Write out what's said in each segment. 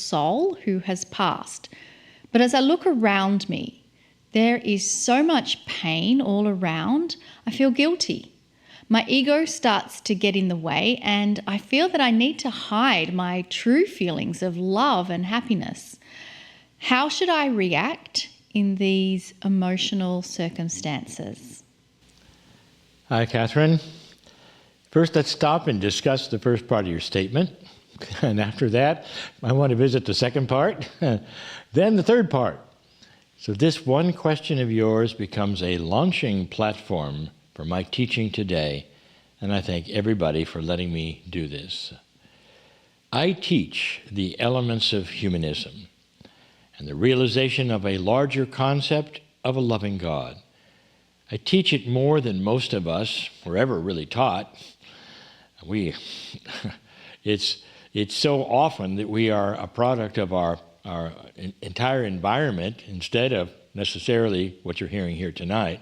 soul who has passed. But as I look around me, there is so much pain all around, I feel guilty. My ego starts to get in the way, and I feel that I need to hide my true feelings of love and happiness. How should I react in these emotional circumstances? Hi, Catherine. First, let's stop and discuss the first part of your statement. And after that, I want to visit the second part, then the third part. So this one question of yours becomes a launching platform for my teaching today, and I thank everybody for letting me do this. I teach the elements of humanism and the realization of a larger concept of a loving God. I teach it more than most of us were ever really taught. It's so often that we are a product of our entire environment instead of necessarily what you're hearing here tonight.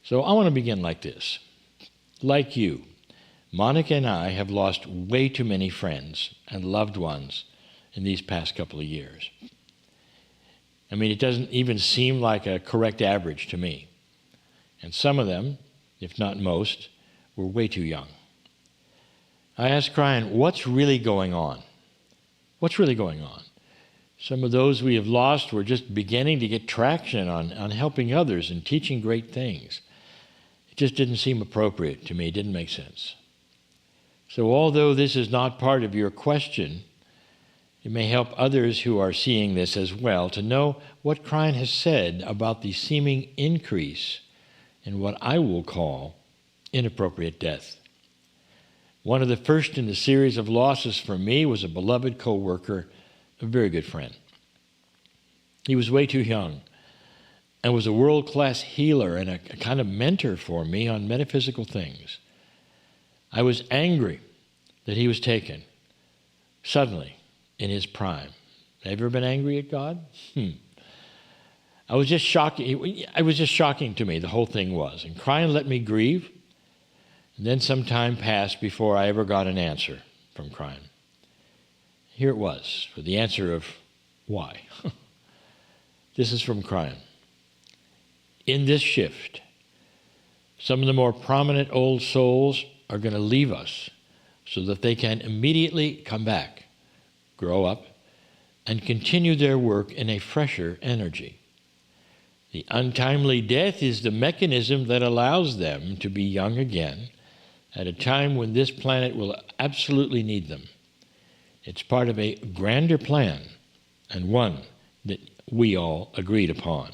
So I want to begin like this. Like you, Monica and I have lost way too many friends and loved ones in these past couple of years. I mean, it doesn't even seem like a correct average to me. And some of them, if not most, were way too young. I asked Kryon, what's really going on? What's really going on? Some of those we have lost were just beginning to get traction on helping others and teaching great things. It just didn't seem appropriate to me. It didn't make sense. So although this is not part of your question, it may help others who are seeing this as well to know what Kryon has said about the seeming increase in what I will call inappropriate death. One of the first in the series of losses for me was a beloved co-worker, a very good friend. He was way too young and was a world-class healer and a kind of mentor for me on metaphysical things. I was angry that he was taken suddenly in his prime. Have you ever been angry at God? It was just shocking to me, the whole thing was. And Kryon let me grieve. And then some time passed before I ever got an answer from Kryon. Here it was, for the answer of why. This is from Kryon. In this shift, some of the more prominent old souls are going to leave us so that they can immediately come back, grow up, and continue their work in a fresher energy. The untimely death is the mechanism that allows them to be young again at a time when this planet will absolutely need them. It's part of a grander plan, and one that we all agreed upon.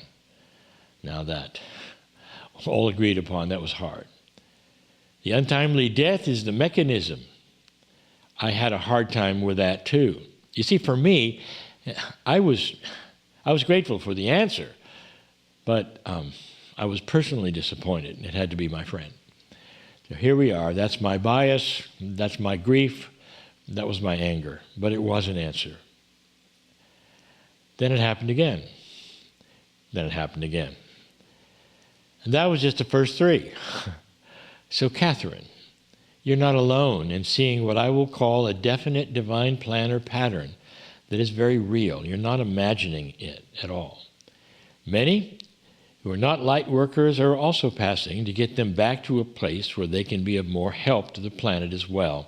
Now that all agreed upon, that was hard. The untimely death is the mechanism. I had a hard time with that too. You see, for me, I was grateful for the answer, but I was personally disappointed, and it had to be my friend. So here we are. That's my bias. That's my grief. That was my anger. But it was an answer. Then it happened again. Then it happened again. And that was just the first three. So Catherine, you're not alone in seeing what I will call a definite divine plan or pattern that is very real. You're not imagining it at all. Many who are not light workers are also passing to get them back to a place where they can be of more help to the planet as well,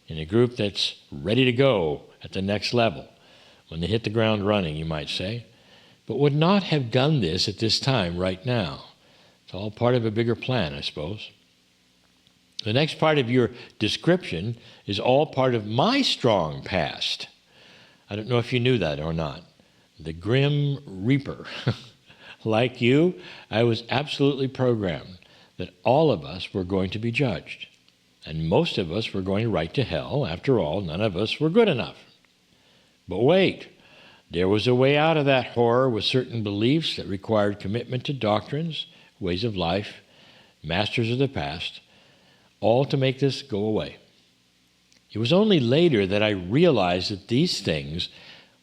in a group that's ready to go at the next level, when they hit the ground running, you might say, but would not have done this at this time right now. It's all part of a bigger plan, I suppose. The next part of your description is all part of my strong past. I don't know if you knew that or not. The Grim Reaper. Like you, I was absolutely programmed that all of us were going to be judged. And most of us were going right to hell. After all, none of us were good enough. But wait, there was a way out of that horror with certain beliefs that required commitment to doctrines, ways of life, masters of the past, all to make this go away. It was only later that I realized that these things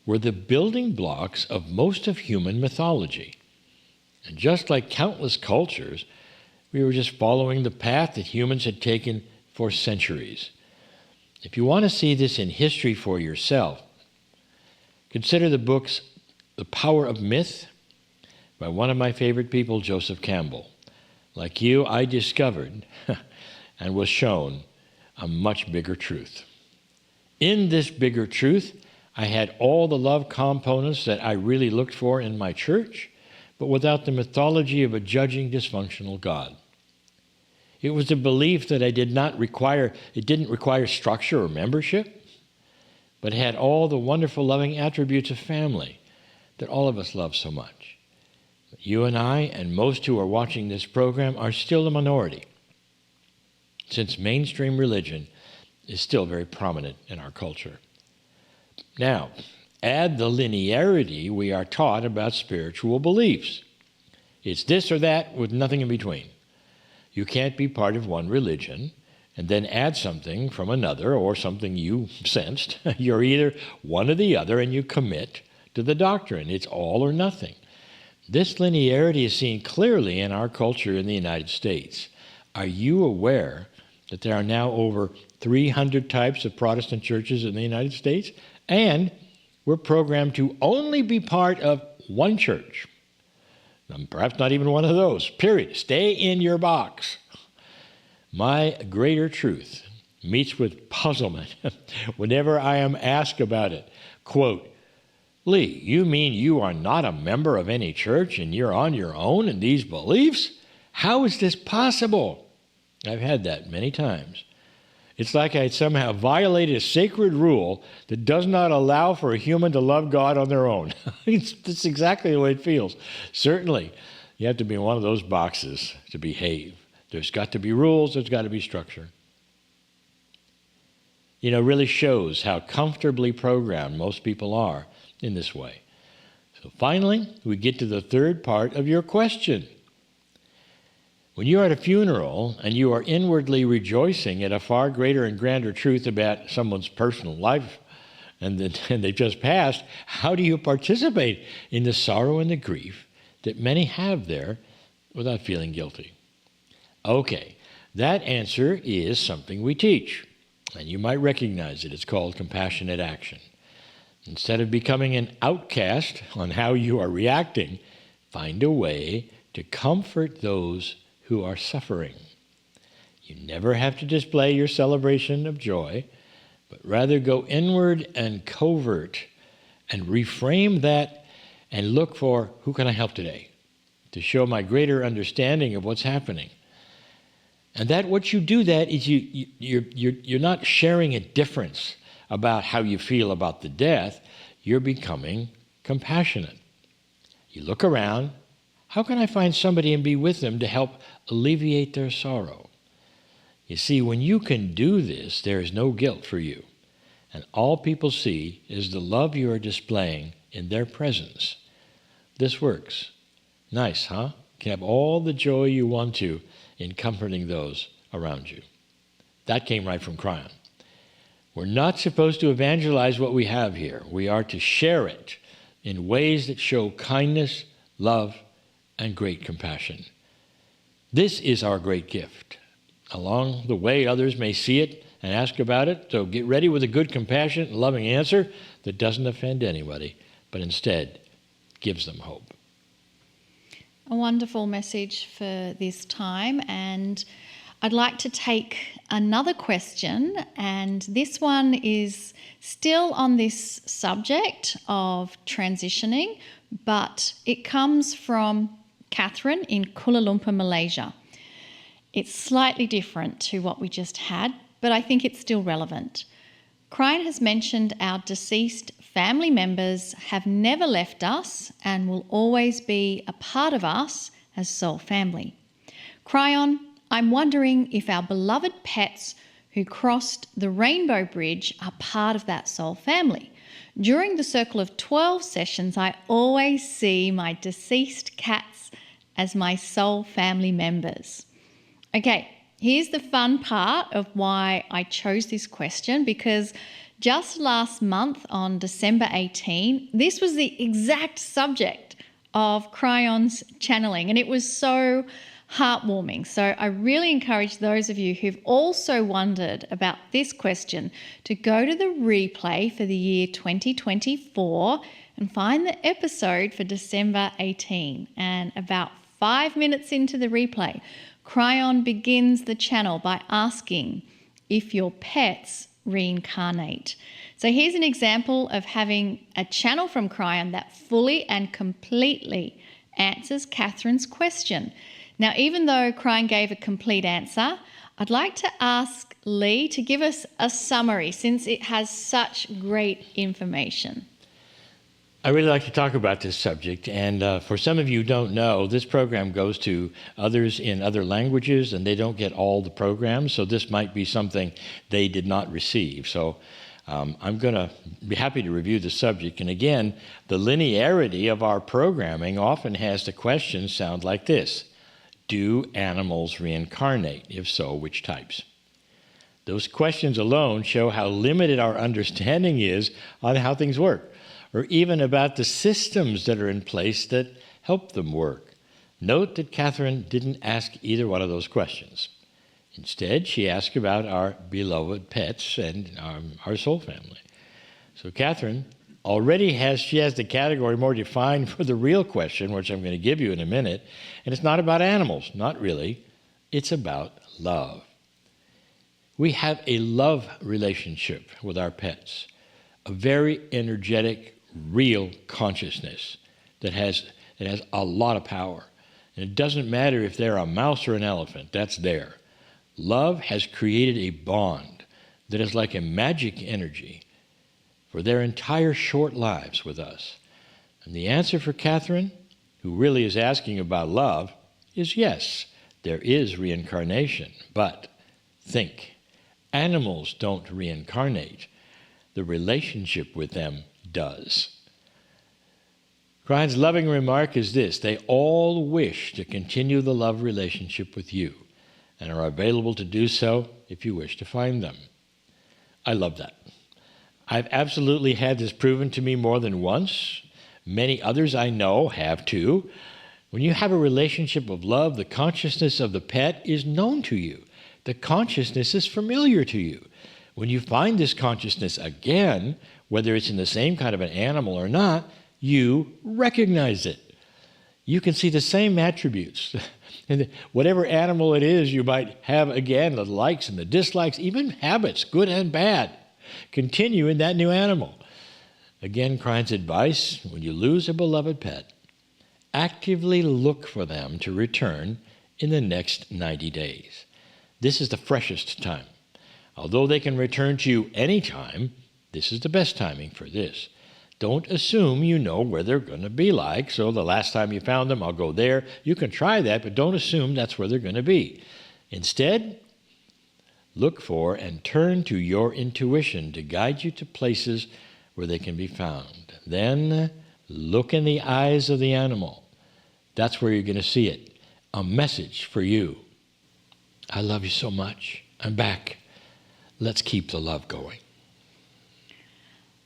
were the building blocks of most of human mythology. And just like countless cultures, we were just following the path that humans had taken for centuries. If you want to see this in history for yourself, Consider the books The Power of Myth by one of my favorite people, Joseph Campbell. Like you, I discovered and was shown a much bigger truth. In this bigger truth, I had all the love components that I really looked for in my church, but without the mythology of a judging, dysfunctional God. It was a belief that it didn't require structure or membership, but had all the wonderful, loving attributes of family that all of us love so much. You and I, and most who are watching this program, are still a minority, since mainstream religion is still very prominent in our culture. Now, add the linearity we are taught about spiritual beliefs. It's this or that with nothing in between. You can't be part of one religion and then add something from another or something you sensed. You're either one or the other and you commit to the doctrine. It's all or nothing. This linearity is seen clearly in our culture in the United States. Are you aware that there are now over 300 types of Protestant churches in the United States? And we're programmed to only be part of one church. Perhaps not even one of those, period. Stay in your box. My greater truth meets with puzzlement whenever I am asked about it. Quote, Lee, you mean you are not a member of any church and you're on your own in these beliefs? How is this possible? I've had that many times. It's like I somehow violated a sacred rule that does not allow for a human to love God on their own. That's exactly the way it feels. Certainly, you have to be in one of those boxes to behave. There's got to be rules, there's got to be structure. You know, it really shows how comfortably programmed most people are in this way. So finally, we get to the third part of your question. When you are at a funeral and you are inwardly rejoicing at a far greater and grander truth about someone's personal life and they've just passed, how do you participate in the sorrow and the grief that many have there without feeling guilty? Okay, that answer is something we teach, and you might recognize it. It's called compassionate action. Instead of becoming an outcast on how you are reacting, find a way to comfort those who are suffering. You never have to display your celebration of joy, but rather go inward and covert and reframe that and look for, who can I help today? To show my greater understanding of what's happening. And that what you do that is you're not sharing a difference about how you feel about the death. You're becoming compassionate. You look around, how can I find somebody and be with them to help alleviate their sorrow? You see, when you can do this, there is no guilt for you. And all people see is the love you are displaying in their presence. This works. Nice, huh? You can have all the joy you want to in comforting those around you. That came right from Kryon. We're not supposed to evangelize what we have here. We are to share it in ways that show kindness, love, and great compassion. This is our great gift. Along the way, others may see it and ask about it, so get ready with a good, compassionate, and loving answer that doesn't offend anybody, but instead gives them hope. A wonderful message for this time, and I'd like to take another question, and this one is still on this subject of transitioning, but it comes from Catherine in Kuala Lumpur, Malaysia. It's slightly different to what we just had, but I think it's still relevant. Kryon has mentioned our deceased family members have never left us and will always be a part of us as soul family. Kryon, I'm wondering if our beloved pets who crossed the Rainbow Bridge are part of that soul family. During the Circle of 12 sessions, I always see my deceased cats as my soul family members. Okay, here's the fun part of why I chose this question, because just last month on December 18, this was the exact subject of Kryon's channeling, and it was so heartwarming. So I really encourage those of you who've also wondered about this question to go to the replay for the year 2024 and find the episode for December 18. And about 5 minutes into the replay, Kryon begins the channel by asking if your pets reincarnate. So here's an example of having a channel from Kryon that fully and completely answers Catherine's question. Now, even though Kryon gave a complete answer, I'd like to ask Lee to give us a summary since it has such great information. I really like to talk about this subject, and for some of you who don't know, this program goes to others in other languages, and they don't get all the programs, so this might be something they did not receive. So I'm going to be happy to review the subject. And again, the linearity of our programming often has the questions sound like this. Do animals reincarnate? If so, which types? Those questions alone show how limited our understanding is on how things work, or even about the systems that are in place that help them work. Note that Catherine didn't ask either one of those questions. Instead, she asked about our beloved pets and our soul family. So Catherine already has the category more defined for the real question, which I'm going to give you in a minute. And it's not about animals, not really. It's about love. We have a love relationship with our pets, a very energetic, real consciousness that has a lot of power. And it doesn't matter if they're a mouse or an elephant, that's there. Love has created a bond that is like a magic energy for their entire short lives with us. And the answer for Catherine, who really is asking about love, is yes, there is reincarnation. But think, animals don't reincarnate. The relationship with them does. Kryon's loving remark is this: they all wish to continue the love relationship with you and are available to do so if you wish to find them. I love that. I've absolutely had this proven to me more than once. Many others I know have too. When you have a relationship of love, the consciousness of the pet is known to you. The consciousness is familiar to you. When you find this consciousness again, whether it's in the same kind of an animal or not, you recognize it. You can see the same attributes. And whatever animal it is, you might have, again, the likes and the dislikes, even habits, good and bad, continue in that new animal. Again, Kryon's advice: when you lose a beloved pet, actively look for them to return in the next 90 days. This is the freshest time. Although they can return to you anytime, this is the best timing for this. Don't assume you know where they're going to be like, so the last time you found them, I'll go there. You can try that, but don't assume that's where they're going to be. Instead, look for and turn to your intuition to guide you to places where they can be found. Then look in the eyes of the animal. That's where you're going to see it. A message for you. I love you so much. I'm back. Let's keep the love going.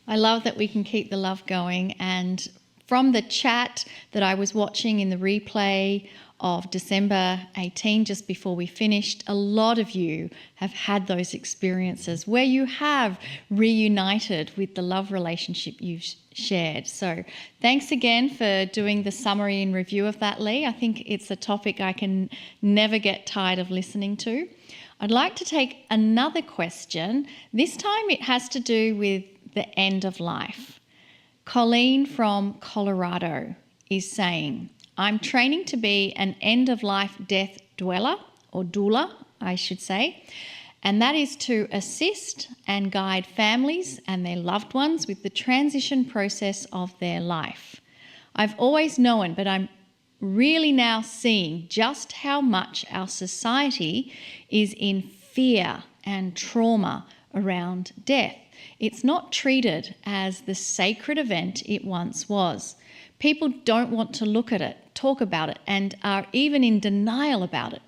I love that we can keep the love going. And from the chat that I was watching in the replay of December 18, just before we finished, a lot of you have had those experiences where you have reunited with the love relationship you've shared. So thanks again for doing the summary and review of that, Lee. I think it's a topic I can never get tired of listening to. I'd like to take another question. This time it has to do with the end of life. Colleen from Colorado is saying, I'm training to be an end-of-life death dweller, or doula, I should say, and that is to assist and guide families and their loved ones with the transition process of their life. I've always known, but I'm really now seeing just how much our society is in fear and trauma around death. It's not treated as the sacred event it once was. People don't want to look at it, talk about it, and are even in denial about it.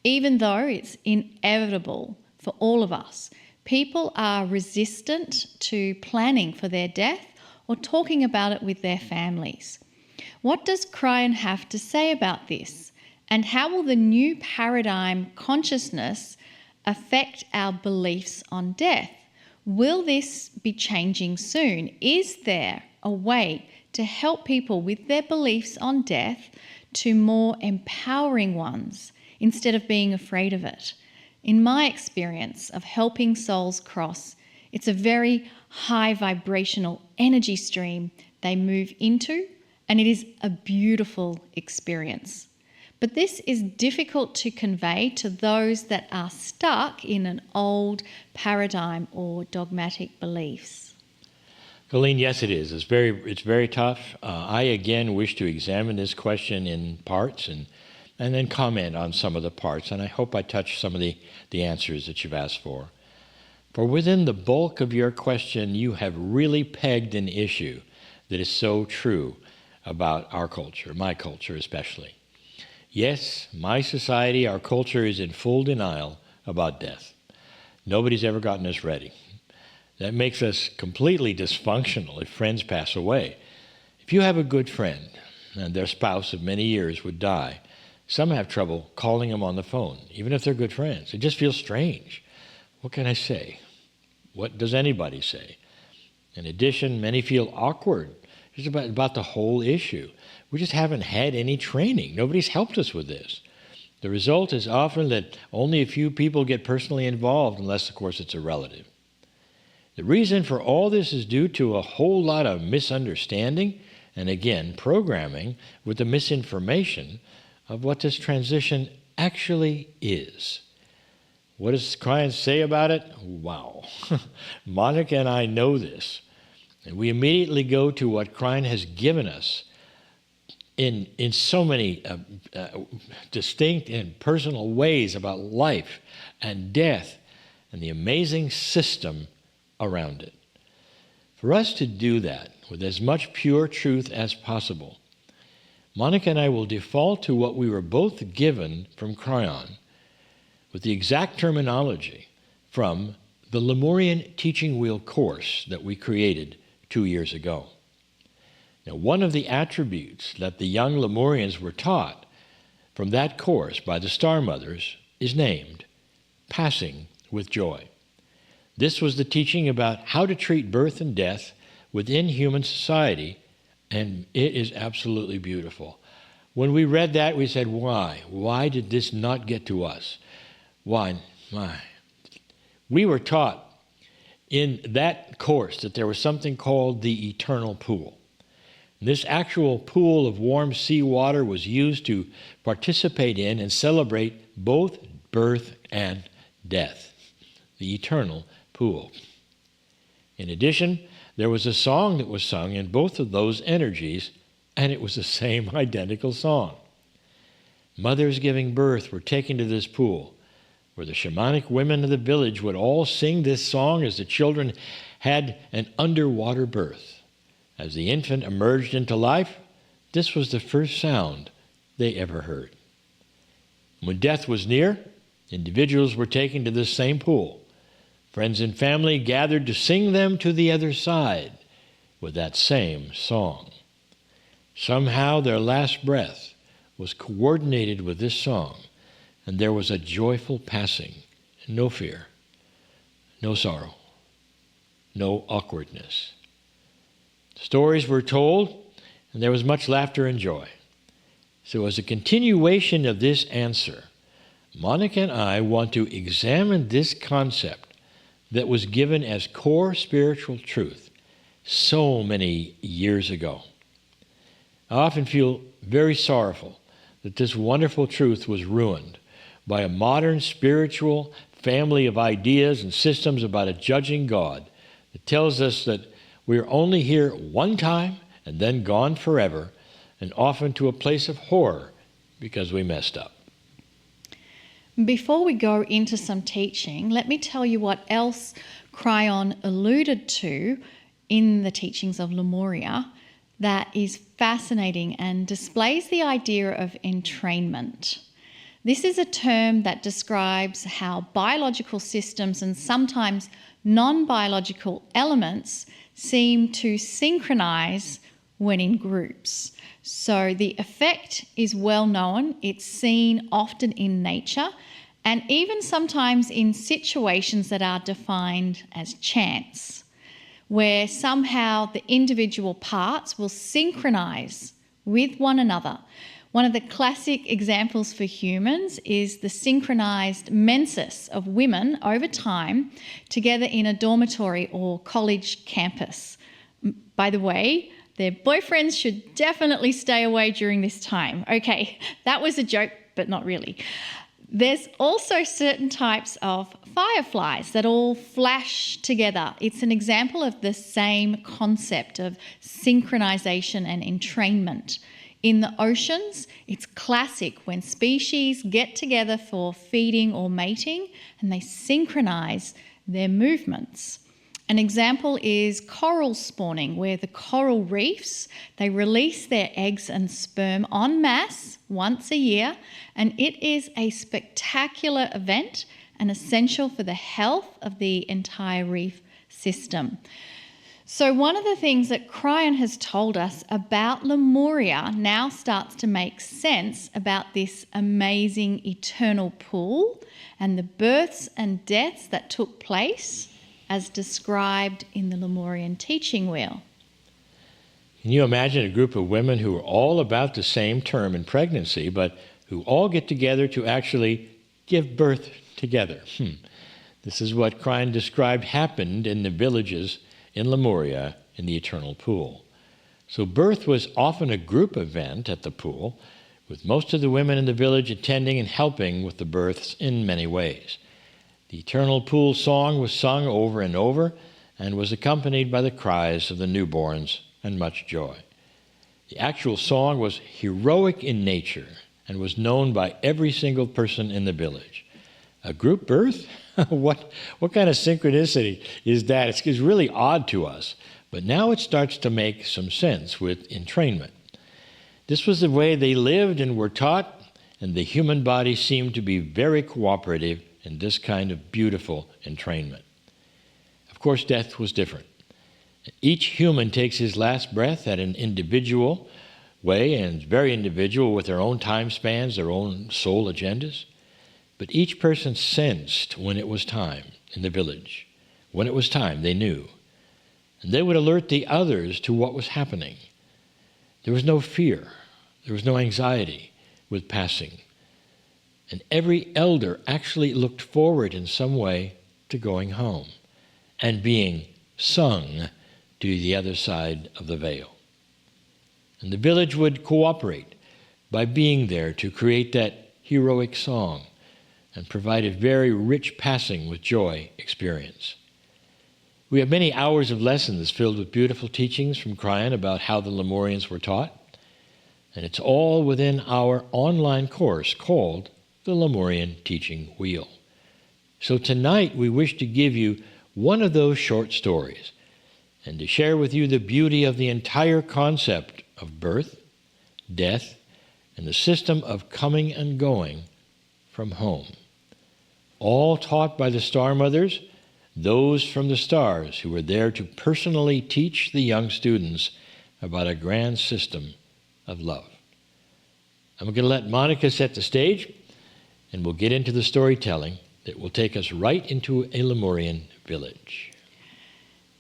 Even though it's inevitable for all of us, people are resistant to planning for their death or talking about it with their families. What does Kryon have to say about this? And how will the new paradigm consciousness affect our beliefs on death? Will this be changing soon? Is there a way to help people with their beliefs on death to more empowering ones instead of being afraid of it? In my experience of helping souls cross, it's a very high vibrational energy stream they move into, and it is a beautiful experience. But this is difficult to convey to those that are stuck in an old paradigm or dogmatic beliefs. Colleen, yes, it is. It's very tough. I again wish to examine this question in parts and then comment on some of the parts, and I hope I touch some of the answers that you've asked for. For within the bulk of your question, you have really pegged an issue that is so true about our culture, my culture especially. Yes, my society, our culture is in full denial about death. Nobody's ever gotten us ready. That makes us completely dysfunctional if friends pass away. If you have a good friend and their spouse of many years would die, some have trouble calling them on the phone, even if they're good friends. It just feels strange. What can I say? What does anybody say? In addition, many feel awkward just about the whole issue. We just haven't had any training. Nobody's helped us with this. The result is often that only a few people get personally involved, unless, of course, it's a relative. The reason for all this is due to a whole lot of misunderstanding and, again, programming with the misinformation of what this transition actually is. What does Kryon say about it? Wow. Monica and I know this. And we immediately go to what Kryon has given us in so many distinct and personal ways about life and death and the amazing system around it. For us to do that with as much pure truth as possible, Monica and I will default to what we were both given from Kryon with the exact terminology from the Lemurian teaching wheel course that we created 2 years ago. Now, one of the attributes that the young Lemurians were taught from that course by the Star Mothers is named Passing with Joy. This was the teaching about how to treat birth and death within human society, and it is absolutely beautiful. When we read that, we said, why? Why did this not get to us? Why? We were taught in that course that there was something called the eternal pool. This actual pool of warm seawater was used to participate in and celebrate both birth and death, the eternal pool. In addition, there was a song that was sung in both of those energies, and it was the same identical song. Mothers giving birth were taken to this pool, where the shamanic women of the village would all sing this song as the children had an underwater birth. As the infant emerged into life, this was the first sound they ever heard. When death was near, individuals were taken to this same pool. Friends and family gathered to sing them to the other side with that same song. Somehow their last breath was coordinated with this song, and there was a joyful passing, no fear, no sorrow, no awkwardness. Stories were told, and there was much laughter and joy. So as a continuation of this answer, Monica and I want to examine this concept that was given as core spiritual truth so many years ago. I often feel very sorrowful that this wonderful truth was ruined by a modern spiritual family of ideas and systems about a judging God that tells us that we're only here one time and then gone forever, and often to a place of horror because we messed up. Before we go into some teaching, let me tell you what else Kryon alluded to in the teachings of Lemuria that is fascinating and displays the idea of entrainment. This is a term that describes how biological systems and sometimes non-biological elements seem to synchronize when in groups. So the effect is well known. It's seen often in nature and even sometimes in situations that are defined as chance, where somehow the individual parts will synchronize with one another. One of the classic examples for humans is the synchronized menses of women over time together in a dormitory or college campus. By the way, their boyfriends should definitely stay away during this time. Okay, that was a joke, but not really. There's also certain types of fireflies that all flash together. It's an example of the same concept of synchronization and entrainment. In the oceans, it's classic when species get together for feeding or mating and they synchronize their movements. An example is coral spawning, where the coral reefs, they release their eggs and sperm en masse once a year, and it is a spectacular event and essential for the health of the entire reef system. So one of the things that Kryon has told us about Lemuria now starts to make sense about this amazing eternal pool and the births and deaths that took place as described in the Lemurian teaching wheel. Can you imagine a group of women who are all about the same term in pregnancy, but who all get together to actually give birth together? This is what Kryon described happened in the villages in Lemuria in the eternal pool. So birth was often a group event at the pool, with most of the women in the village attending and helping with the births in many ways. The eternal pool song was sung over and over and was accompanied by the cries of the newborns and much joy. The actual song was heroic in nature and was known by every single person in the village. A group birth? What kind of synchronicity is that? It's really odd to us, but now it starts to make some sense with entrainment. This was the way they lived and were taught, and the human body seemed to be very cooperative in this kind of beautiful entrainment. Of course, death was different. Each human takes his last breath at an individual way, and it's very individual with their own time spans, their own soul agendas. But each person sensed when it was time in the village. When it was time, they knew. And they would alert the others to what was happening. There was no fear. There was no anxiety with passing. And every elder actually looked forward in some way to going home and being sung to the other side of the veil. And the village would cooperate by being there to create that heroic song and provide a very rich passing with joy experience. We have many hours of lessons filled with beautiful teachings from Kryon about how the Lemurians were taught, and it's all within our online course called the Lemurian Teaching Wheel. So tonight we wish to give you one of those short stories and to share with you the beauty of the entire concept of birth, death, and the system of coming and going from home. All taught by the Star Mothers, those from the stars who were there to personally teach the young students about a grand system of love. I'm going to let Monica set the stage, and we'll get into the storytelling that will take us right into a Lemurian village.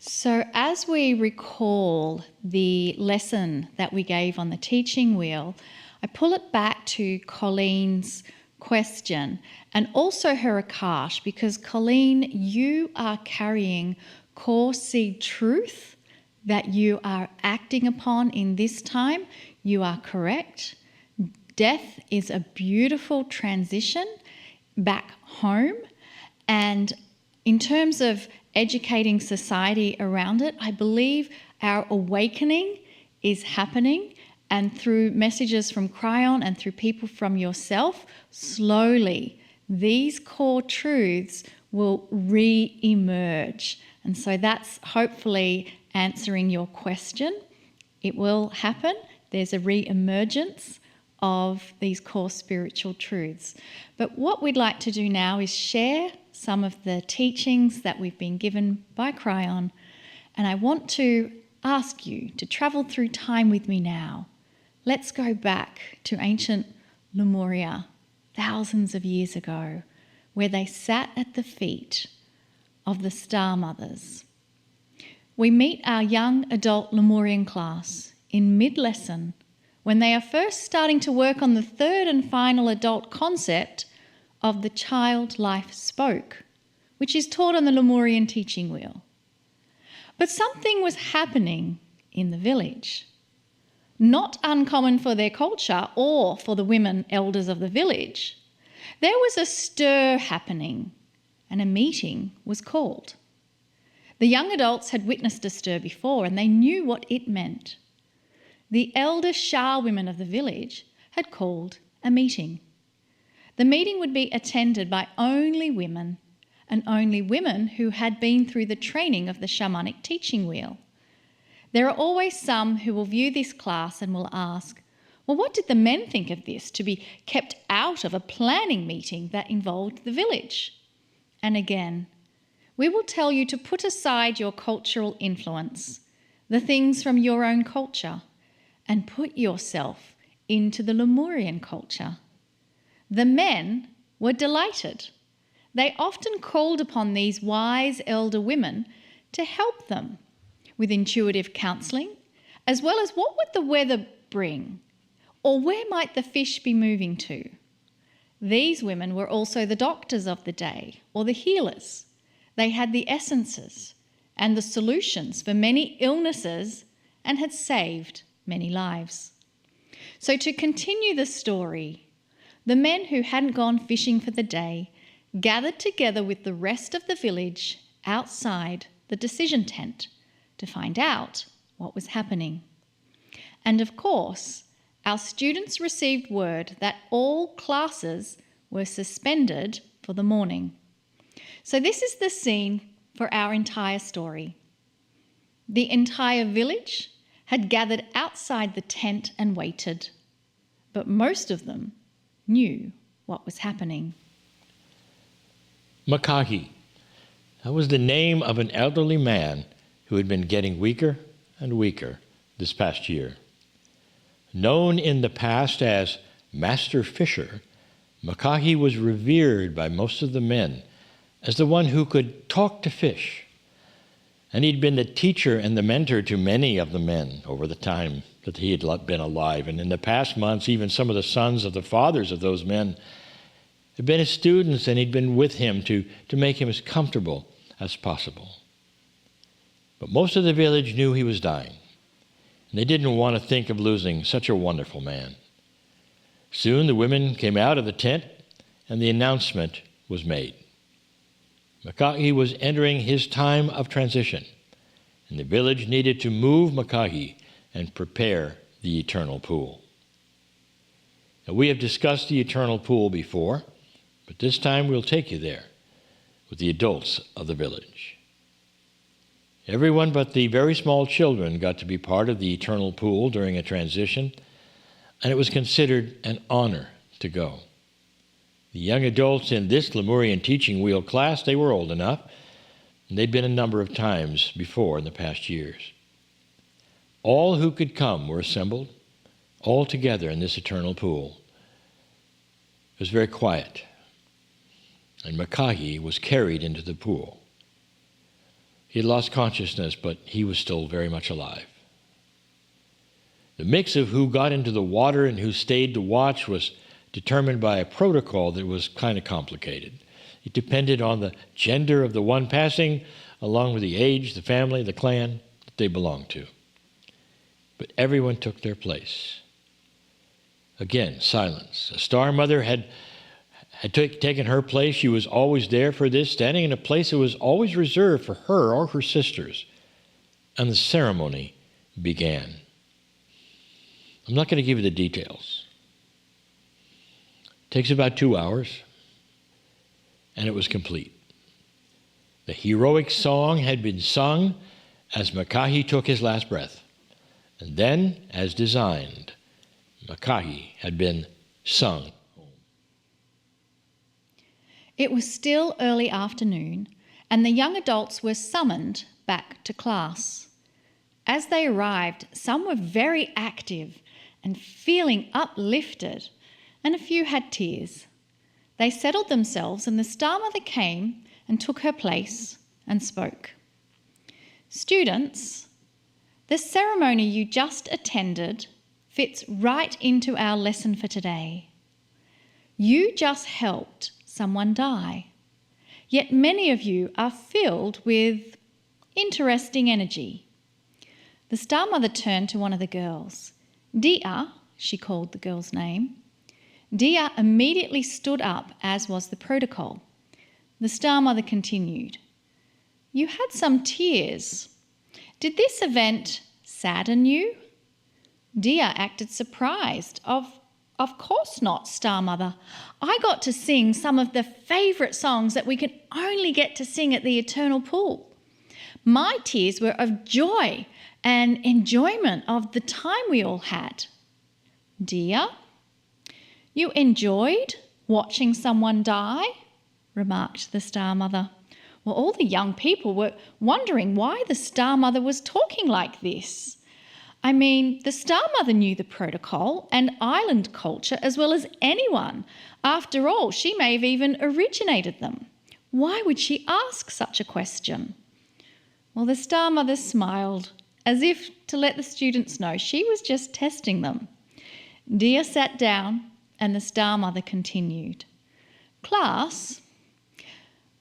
So as we recall the lesson that we gave on the teaching wheel, I pull it back to Colleen's question and also her Akash, because Colleen, you are carrying core seed truth that you are acting upon in this time. You are correct. Death is a beautiful transition back home, and in terms of educating society around it, I believe our awakening is happening, and through messages from Kryon and through people from yourself, slowly these core truths will re-emerge. And so that's hopefully answering your question. It will happen. There's a re-emergence of these core spiritual truths. But what we'd like to do now is share some of the teachings that we've been given by Kryon. And I want to ask you to travel through time with me now. Let's go back to ancient Lemuria, thousands of years ago, where they sat at the feet of the star mothers. We meet our young adult Lemurian class in mid-lesson when they are first starting to work on the third and final adult concept of the child life spoke, which is taught on the Lemurian teaching wheel. But something was happening in the village. Not uncommon for their culture or for the women elders of the village. There was a stir happening and a meeting was called. The young adults had witnessed a stir before and they knew what it meant. The elder Shah women of the village had called a meeting. The meeting would be attended by only women, and only women who had been through the training of the shamanic teaching wheel. There are always some who will view this class and will ask, well, what did the men think of this, to be kept out of a planning meeting that involved the village? And again, we will tell you to put aside your cultural influence, the things from your own culture, and put yourself into the Lemurian culture. The men were delighted. They often called upon these wise elder women to help them with intuitive counselling, as well as what would the weather bring, or where might the fish be moving to. These women were also the doctors of the day, or the healers. They had the essences and the solutions for many illnesses and had saved many lives. So to continue the story, the men who hadn't gone fishing for the day gathered together with the rest of the village outside the decision tent to find out what was happening. And of course, our students received word that all classes were suspended for the morning. So this is the scene for our entire story. The entire village had gathered outside the tent and waited, but most of them knew what was happening. Makahi. That was the name of an elderly man who had been getting weaker and weaker this past year. Known in the past as Master Fisher, Makahi was revered by most of the men as the one who could talk to fish. And he'd been the teacher and the mentor to many of the men over the time that he had been alive. And in the past months, even some of the sons of the fathers of those men had been his students, and he'd been with him to make him as comfortable as possible. But most of the village knew he was dying, and they didn't want to think of losing such a wonderful man. Soon the women came out of the tent, and the announcement was made. Makahi was entering his time of transition, and the village needed to move Makahi and prepare the eternal pool. Now, we have discussed the eternal pool before, but this time we'll take you there with the adults of the village. Everyone but the very small children got to be part of the eternal pool during a transition, and it was considered an honor to go. The young adults in this Lemurian teaching wheel class, they were old enough, and they'd been a number of times before in the past years. All who could come were assembled, all together in this eternal pool. It was very quiet, and Makahi was carried into the pool. He had lost consciousness, but he was still very much alive. The mix of who got into the water and who stayed to watch was determined by a protocol that was kind of complicated. It depended on the gender of the one passing, along with the age, the family, the clan that they belonged to. But everyone took their place. Again, silence. A star mother had taken her place. She was always there for this, standing in a place that was always reserved for her or her sisters. And the ceremony began. I'm not going to give you the details. It takes about 2 hours, and it was complete. The heroic song had been sung as Makahi took his last breath. And then, as designed, Makahi had been sung. It was still early afternoon, and the young adults were summoned back to class. As they arrived, some were very active and feeling uplifted, and a few had tears. They settled themselves, and the Star Mother came and took her place and spoke. Students, the ceremony you just attended fits right into our lesson for today. You just helped someone die, yet many of you are filled with interesting energy. The Star Mother turned to one of the girls. Dia, she called the girl's name. Dia immediately stood up, as was the protocol. The Star Mother continued. You had some tears. Did this event sadden you? Dia acted surprised. Of course not, Star Mother. I got to sing some of the favourite songs that we can only get to sing at the Eternal Pool. My tears were of joy and enjoyment of the time we all had. Dia, you enjoyed watching someone die? Remarked the Star Mother. Well, all the young people were wondering why the Star Mother was talking like this. I mean, the Star Mother knew the protocol and island culture as well as anyone. After all, she may have even originated them. Why would she ask such a question? Well, the Star Mother smiled, as if to let the students know she was just testing them. Dia sat down and the Star Mother continued. Class,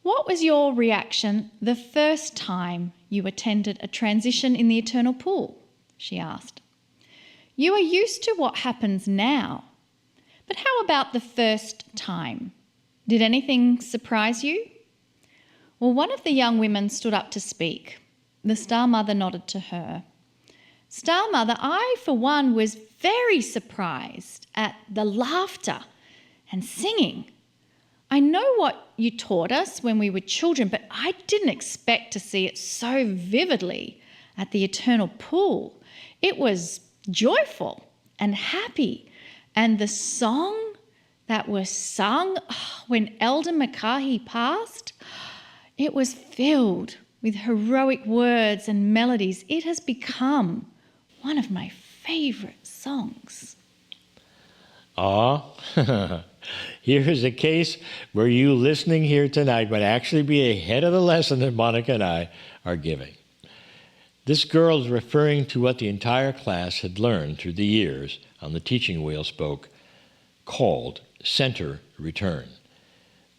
what was your reaction the first time you attended a transition in the Eternal Pool? She asked. You are used to what happens now, but how about the first time? Did anything surprise you? Well, one of the young women stood up to speak. The Star Mother nodded to her. Star Mother, I for one was very surprised at the laughter and singing. I know what you taught us when we were children, but I didn't expect to see it so vividly at the Eternal Pool. It was joyful and happy, and the song that was sung when Elder Makahi passed, it was filled with heroic words and melodies. It has become one of my favourite songs. Here's a case where you listening here tonight might actually be ahead of the lesson that Monica and I are giving. This girl is referring to what the entire class had learned through the years on the teaching wheel spoke, called center return.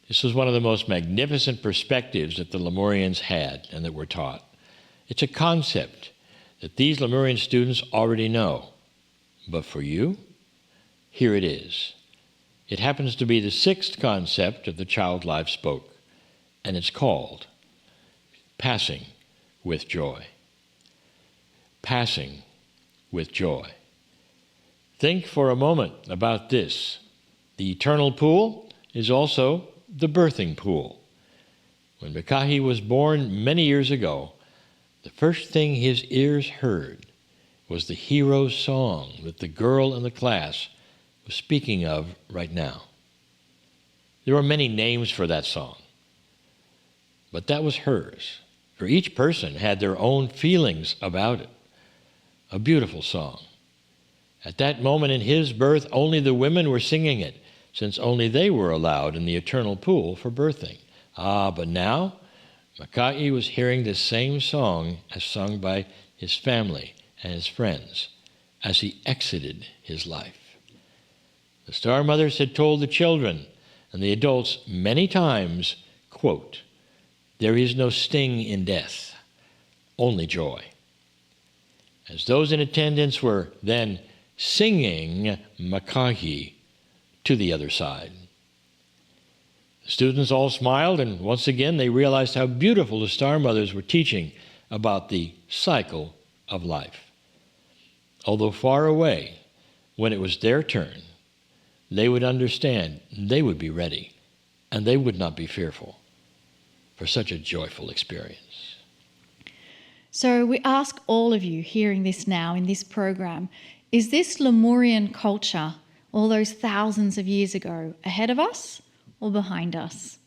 This was one of the most magnificent perspectives that the Lemurians had and that were taught. It's a concept that these Lemurian students already know. But for you, here it is. It happens to be the sixth concept of the child life spoke, and it's called passing with joy. Passing with joy. Think for a moment about this. The eternal pool is also the birthing pool. When Makahi was born many years ago, the first thing his ears heard was the hero song that the girl in the class was speaking of right now. There were many names for that song, but that was hers, for each person had their own feelings about it. A beautiful song. At that moment in his birth, only the women were singing it, since only they were allowed in the eternal pool for birthing. But now, Makahi was hearing this same song as sung by his family and his friends as he exited his life. The Star Mothers had told the children and the adults many times, quote, there is no sting in death, only joy. As those in attendance were then singing Makahi to the other side. The students all smiled, and once again they realized how beautiful the Star Mothers were teaching about the cycle of life. Although far away, when it was their turn, they would understand, they would be ready, and they would not be fearful for such a joyful experience. So we ask all of you hearing this now in this program, is this Lemurian culture, all those thousands of years ago, ahead of us or behind us?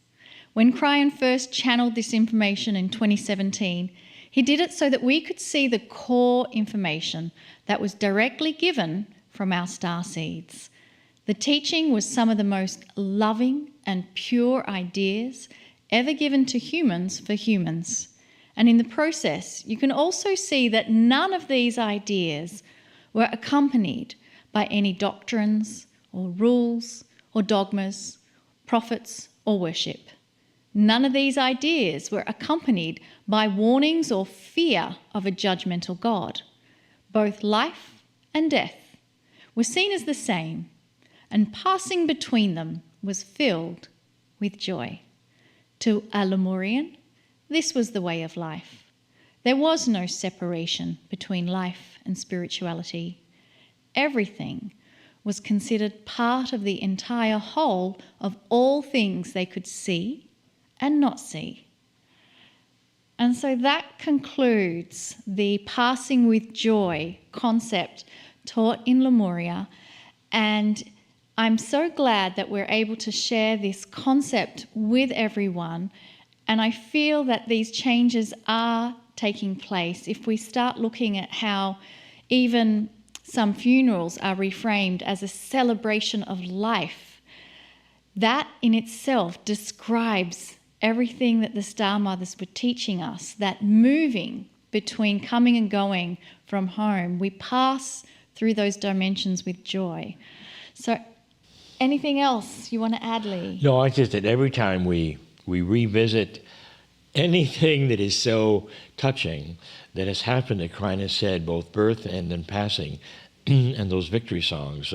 When Kryon first channeled this information in 2017, He did it so that we could see the core information that was directly given from our star seeds. The teaching was some of the most loving and pure ideas ever given to humans for humans. And in the process, you can also see that none of these ideas were accompanied by any doctrines or rules or dogmas, prophets or worship. None of these ideas were accompanied by warnings or fear of a judgmental God. Both life and death were seen as the same, and passing between them was filled with joy. To a Lemurian, this was the way of life. There was no separation between life and spirituality. Everything was considered part of the entire whole of all things they could see and not see. And so that concludes the passing with joy concept taught in Lemuria. And I'm so glad that we're able to share this concept with everyone. And I feel that these changes are taking place if we start looking at how even some funerals are reframed as a celebration of life. That in itself describes everything that the Star Mothers were teaching us, that moving between coming and going from home, we pass through those dimensions with joy. So anything else you want to add, Lee? No, it's just that every time we revisit anything that is so touching that has happened at Kryon has said, both birth and then passing, and those victory songs.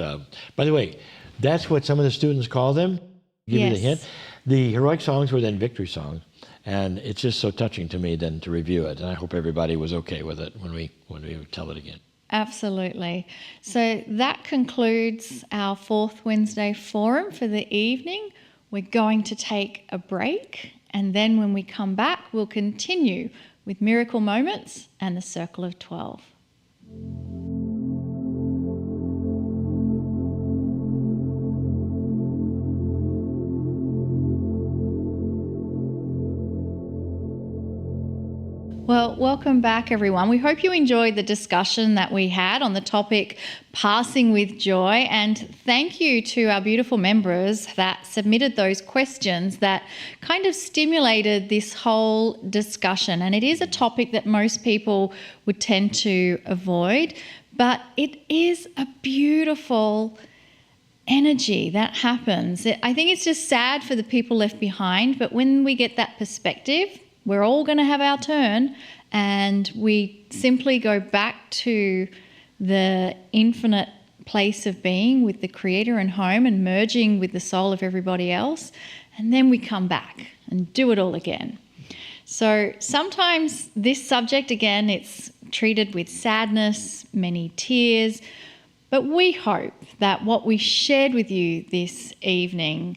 By the way, that's what some of the students call them. Give you the hint. The heroic songs were then victory songs, and it's just so touching to me then to review it, and I hope everybody was okay with it when we tell it again. Absolutely. So that concludes our fourth Wednesday forum for the evening. We're going to take a break, and then when we come back, we'll continue with Miracle Moments and the Circle of 12. Well, welcome back, everyone. We hope you enjoyed the discussion that we had on the topic passing with joy. And thank you to our beautiful members that submitted those questions that kind of stimulated this whole discussion. And it is a topic that most people would tend to avoid, but it is a beautiful energy that happens. I think it's just sad for the people left behind, but when we get that perspective, we're all going to have our turn, and we simply go back to the infinite place of being with the Creator and home and merging with the soul of everybody else, and then we come back and do it all again. So sometimes this subject, again, it's treated with sadness, many tears, but we hope that what we shared with you this evening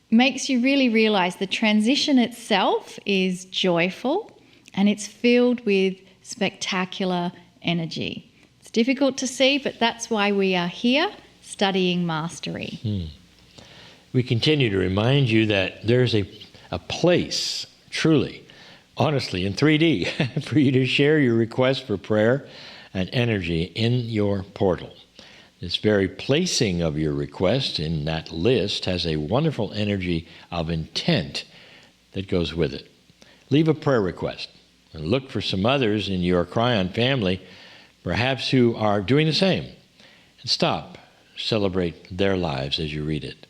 makes you really realize the transition itself is joyful and it's filled with spectacular energy. It's difficult to see, but that's why we are here studying mastery. We continue to remind you that there's a place, truly, honestly, in 3D for you to share your request for prayer and energy in your portal. This very placing of your request in that list has a wonderful energy of intent that goes with it. Leave a prayer request and look for some others in your Kryon family, perhaps who are doing the same. And stop, celebrate their lives as you read it.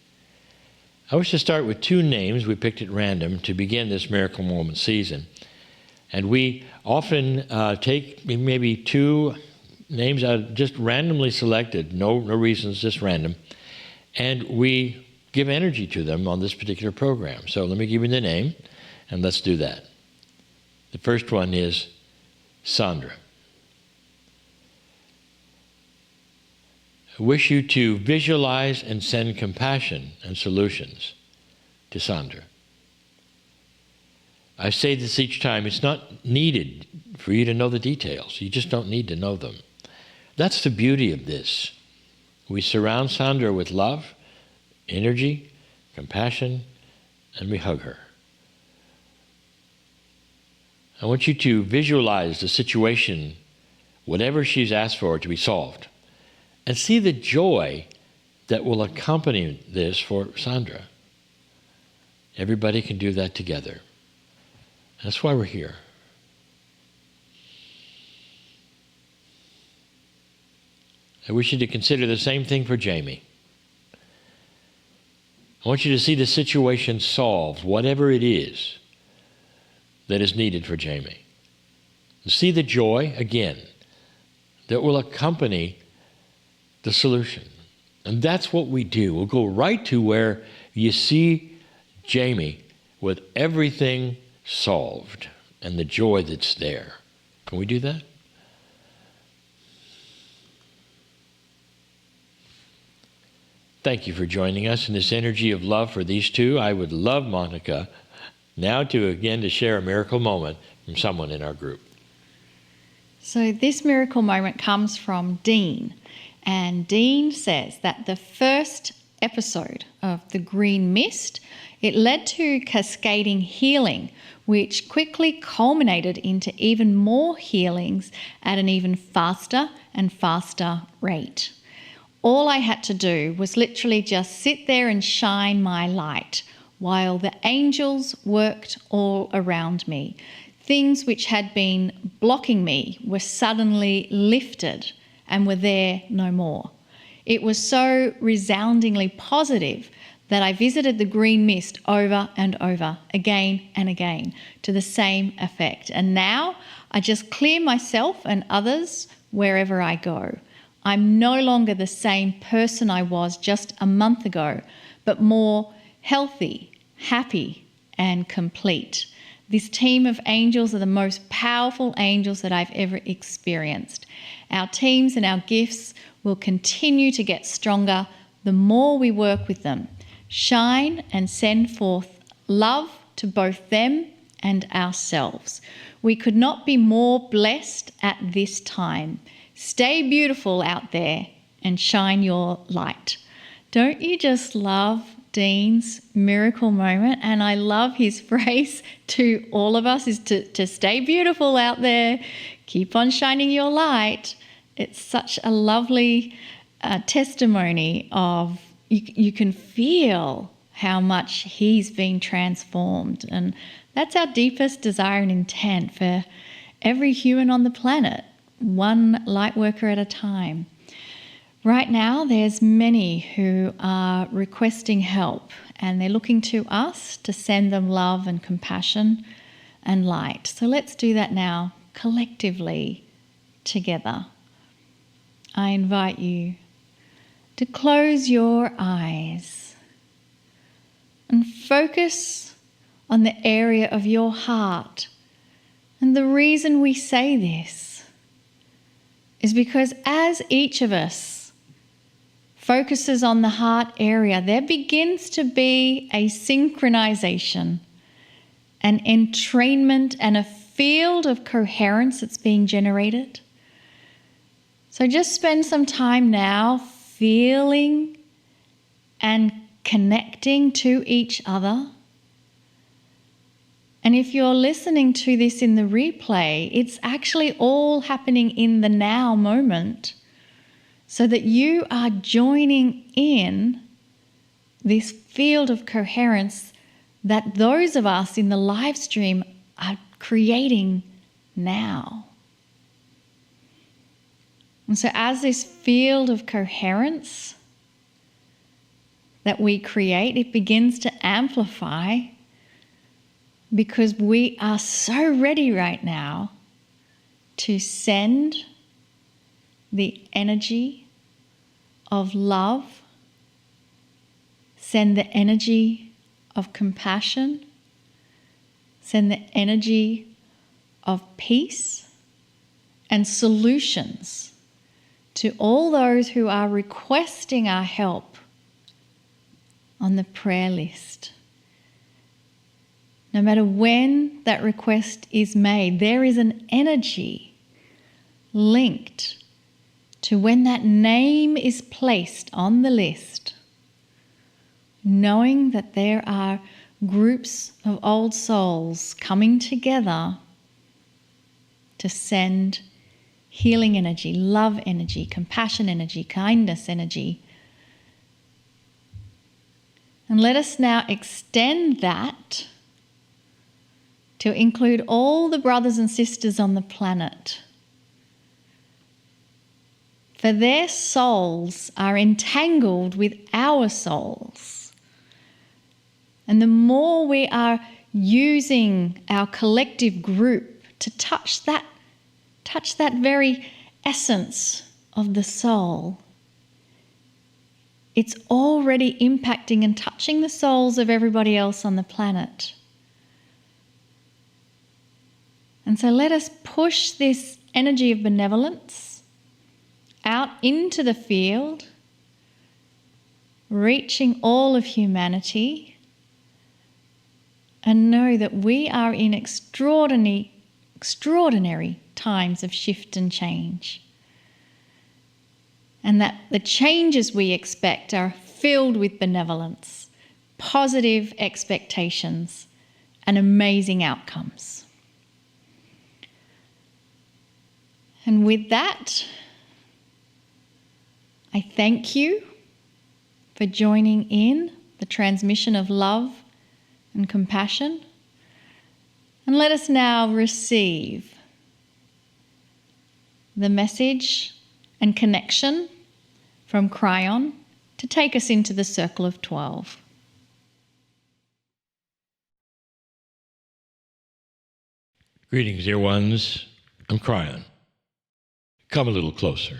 I wish to start with two names we picked at random to begin this Miracle Moment season. And we often take maybe two names are just randomly selected, no reasons, just random, and we give energy to them on this particular program. So let me give you the name, and let's do that. The first one is Sandra. I wish you to visualize and send compassion and solutions to Sandra. I say this each time, it's not needed for you to know the details. You just don't need to know them. That's the beauty of this. We surround Sandra with love, energy, compassion, and we hug her. I want you to visualize the situation, whatever she's asked for, to be solved, and see the joy that will accompany this for Sandra. Everybody can do that together. That's why we're here. I wish you to consider the same thing for Jamie. I want you to see the situation solved, whatever it is that is needed for Jamie. See the joy, again, that will accompany the solution. And that's what we do. We'll go right to where you see Jamie with everything solved and the joy that's there. Can we do that? Thank you for joining us in this energy of love for these two. I would love, Monica, now to share a miracle moment from someone in our group. So this miracle moment comes from Dean. And Dean says that the first episode of the Green Mist, it led to cascading healing, which quickly culminated into even more healings at an even faster and faster rate. All I had to do was literally just sit there and shine my light while the angels worked all around me. Things which had been blocking me were suddenly lifted and were there no more. It was so resoundingly positive that I visited the Green Mist over and over, again and again, to the same effect. And now I just clear myself and others wherever I go. I'm no longer the same person I was just a month ago, but more healthy, happy, and complete. This team of angels are the most powerful angels that I've ever experienced. Our teams and our gifts will continue to get stronger the more we work with them. Shine and send forth love to both them and ourselves. We could not be more blessed at this time. Stay beautiful out there and shine your light. Don't you just love Dean's miracle moment? And I love his phrase to all of us is to stay beautiful out there. Keep on shining your light. It's such a lovely testimony of you can feel how much he's been transformed. And that's our deepest desire and intent for every human on the planet, one light worker at a time. Right now, there's many who are requesting help, and they're looking to us to send them love and compassion and light. So let's do that now, collectively, together. I invite you to close your eyes and focus on the area of your heart. And the reason we say this is because as each of us focuses on the heart area, there begins to be a synchronization, an entrainment, and a field of coherence that's being generated. So just spend some time now feeling and connecting to each other. And if you're listening to this in the replay, it's actually all happening in the now moment, so that you are joining in this field of coherence that those of us in the live stream are creating now. And so as this field of coherence that we create, it begins to amplify, because we are so ready right now to send the energy of love, send the energy of compassion, send the energy of peace and solutions to all those who are requesting our help on the prayer list. No matter when that request is made, there is an energy linked to when that name is placed on the list, knowing that there are groups of old souls coming together to send healing energy, love energy, compassion energy, kindness energy. And let us now extend that to include all the brothers and sisters on the planet. For their souls are entangled with our souls. And the more we are using our collective group to touch that very essence of the soul, it's already impacting and touching the souls of everybody else on the planet. And so let us push this energy of benevolence out into the field, reaching all of humanity, and know that we are in extraordinary times of shift and change. And that the changes we expect are filled with benevolence, positive expectations, and amazing outcomes. And with that, I thank you for joining in the transmission of love and compassion. And let us now receive the message and connection from Kryon to take us into the circle of 12. Greetings, dear ones. I'm Kryon. Come a little closer.